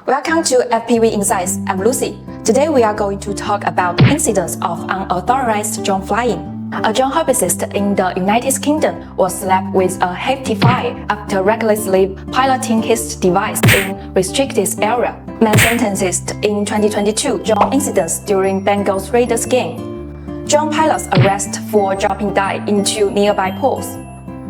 Welcome to FPV Insights. I'm Lucy. Today we are going to talk about incidents of unauthorized drone flying. A drone hobbyist in the United Kingdom was slapped with a hefty fine after recklessly piloting his device in restricted area. Man sentenced in 2022 drone incidents during Bengals-Raiders game. Drone pilots arrested for dropping die into nearby pools.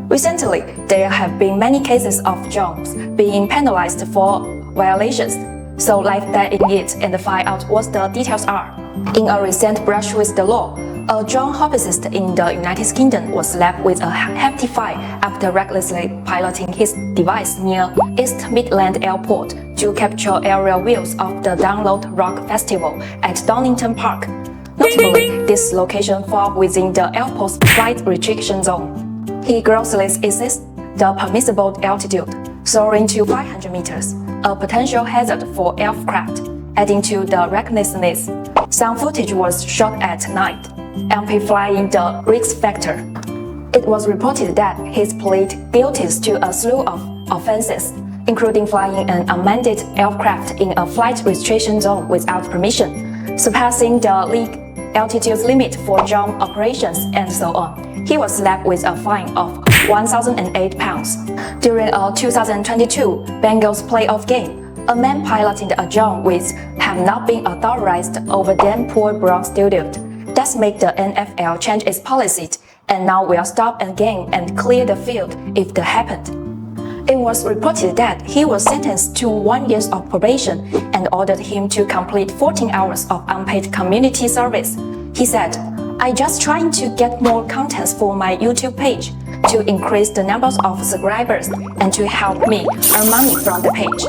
Recently, there have been many cases of drones being penalized for violations, so let's dive in it and find out what the details are. In a recent brush with the law, a drone hobbyist in the United Kingdom was slapped with a hefty fine after recklessly piloting his device near East Midland Airport to capture aerial views of the Download Rock Festival at Donington Park. Notably, this location falls within the airport's flight restriction zone. He grossly exceeds the permissible altitude, soaring to 500 meters, a potential hazard for aircraft, adding to the recklessness. Some footage was shot at night, amplifying the risk factor. It was reported that he pleaded guilty to a slew of offenses, including flying an unmanned aircraft in a flight restriction zone without permission, surpassing the league altitude limit for drone operations, and so on. He was slapped with a fine of £1,008. During a 2022 Bengals playoff game, a man piloting a drone with have not been authorized over them poor Brown student. That's made the NFL change its policy and now will stop a game and clear the field if that happened. It was reported that he was sentenced to 1 year of probation and ordered him to complete 14 hours of unpaid community service. He said, "I'm just trying to get more content for my YouTube page, to increase the numbers of subscribers and to help me earn money from the page."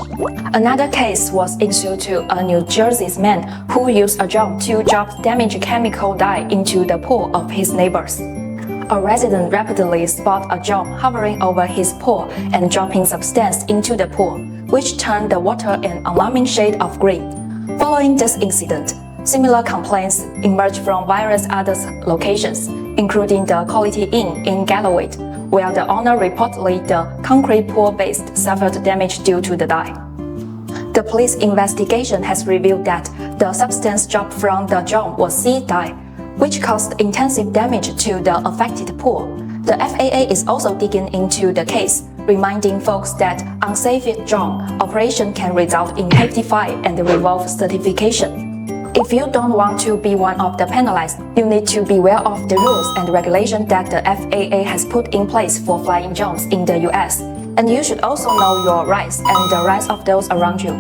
Another case was issued to a New Jersey man who used a drone to drop damaged chemical dye into the pool of his neighbors. A resident rapidly spotted a drone hovering over his pool and dropping substance into the pool, which turned the water an alarming shade of green. Following this incident, similar complaints emerged from various other locations, including the Quality Inn in Galloway, where the owner reportedly the concrete pool base suffered damage due to the dye. The police investigation has revealed that the substance dropped from the drone was seed dye, which caused intensive damage to the affected pool. The FAA is also digging into the case, reminding folks that unsafe drone operation can result in hefty fine and revoke certification. If you don't want to be one of the penalized, you need to be aware of the rules and regulations that the FAA has put in place for flying drones in the US. And you should also know your rights and the rights of those around you.